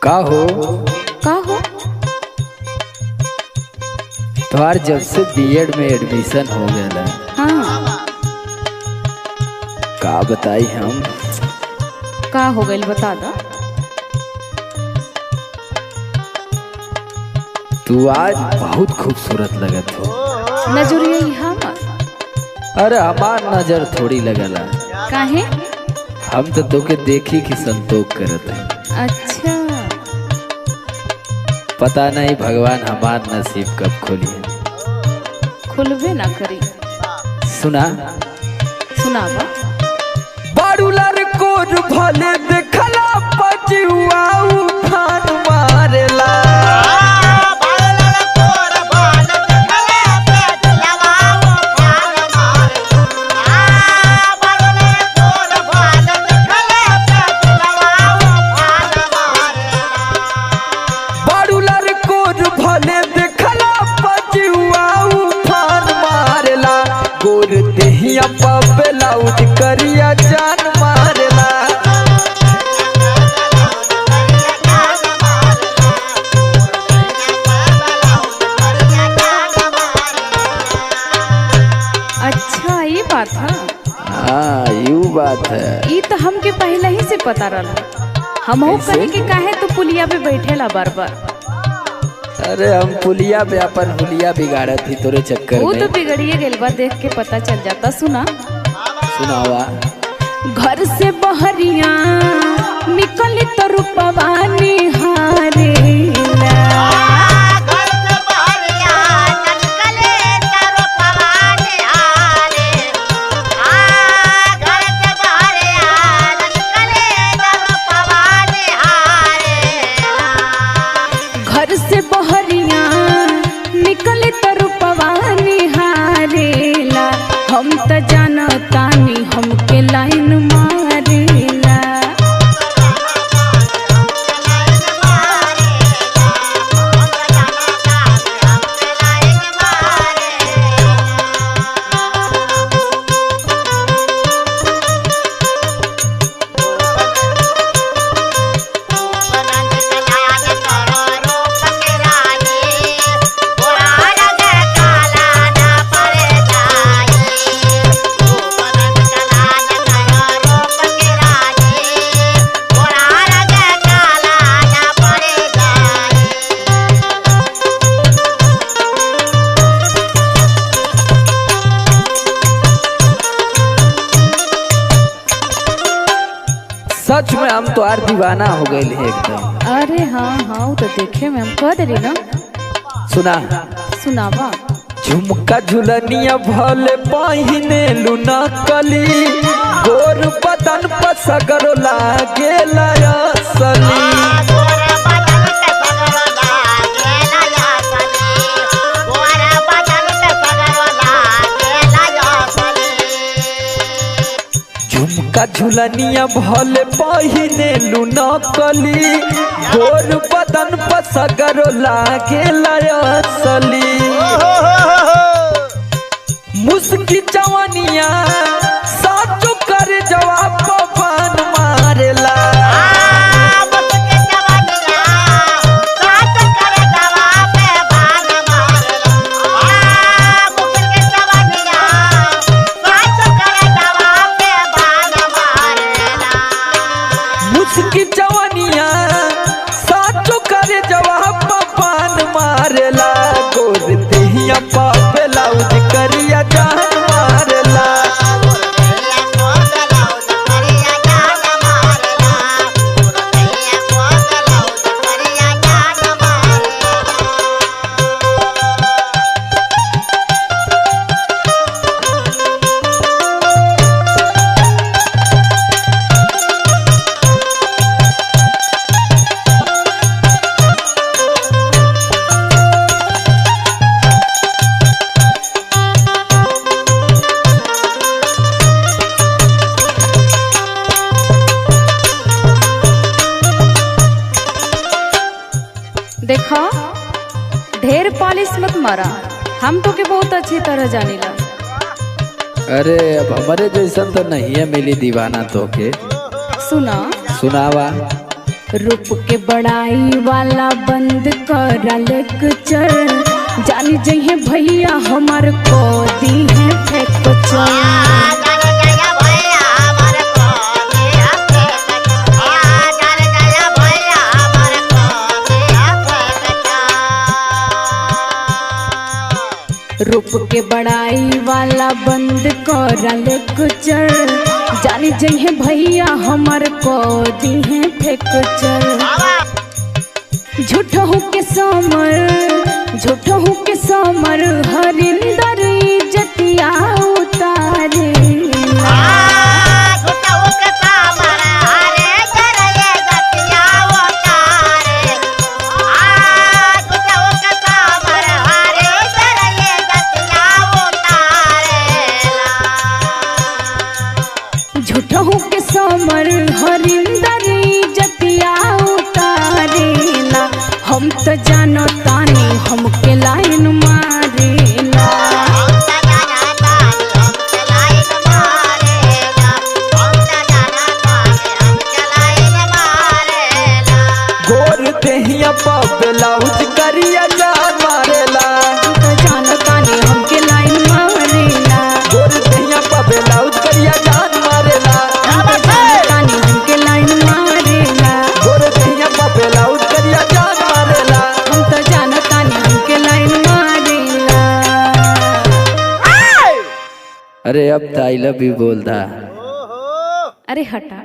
का हो का हो? तुम्हार जब से बीएड में एडमिशन हो गया हाँ, का बताई हम। का हो गइल बता दा। तू आज बहुत खूबसूरत लगत हो। नजरिया हमर अरे हमार नजर थोड़ी लगला, काहे? हम तो तोके देखी कि संतोष करत है। अच्छा, पता नहीं भगवान हमार नसीब कब खोली है। खुलबे ना करी। सुना सुनावा। बारूलर कोर भले देखला पजुआ उठान मारेला। बारूलर कोर भले देखला पजुआ उठान मारेला। गोर देहिया पे लाउड करिया जान मारेला। अच्छा ये बात है। हाँ यू बात है। ये तो हमके पहले ही से पता रहा। हम कैसे? कहे कि काहे तू पुलिया पे बैठेला बार बार। अरे हम पुलिया पे अपन हुलिया बिगाड़ा थी तोरे चक्कर वो तो में। बिगड़िए गइल बा, देख के पता चल जाता। सुना। सुनावा। घर से बहरिया निकली तो रूपवा निहारेला। घर से बहरिया निकले तो रूपवा निहारेला। हम त जानतानी हमके लाइन मारेला। सच में हम तो आर दीवाना हो गए एकदम। अरे हाँ हाँ, वो तो देखे में हम कह दे ना। सुना। सुनावा। झुमका झुलनिया भले पहिने लुना कली। गोर बदन पर सगरो लागेला असली। झुमका झुलनिया भले पहिने लुना कली। गोर बदन पर सगरो लागेला असली। मुस्की जवानिया साचो कर जवाब पान मारेला। मुस्की जवानिया साचो कर जवाब पान मारेला। गोर देहिया पे लाउड करिया जान मारेला। देखा, ढेर पॉलिश मत मारा। हम तो के बहुत अच्छी तरह जानीला। अरे अब हमारे जैसन तो नहीं है मिली दीवाना तो के। सुना। सुनावा। रूप के बड़ाई वाला बंद करा लेक्चर, जान जइहे भैया हमार को दी है फ्रैक्चर। रूप के बड़ाई वाला बंद करा लेक्चर, जानी जइहे भैया हमार को दी है फ्रैक्चर। झूठहू के समर हरिंदर इज्जतिया उतारे। झूठहू के समर हरिंदर इज्जतिया उतारेला। हम तो जानो तानी हमके लाइन मारेला। गोर देहिया पा ब्लाउज करिया जान मारेला। हम तो जानो तानी हमके लाइन मारेला। गोर देहिया पा ब्लाउज करिया जान मारेला। हम तो जानो तानी हमके लाइन मारेला। गोर देहिया पा ब्लाउज करिया जान मारेला। हम तो जानो तानी हमके लाइन मारेला। अरे अब तो आई लव यू बोल दा। अरे हटा।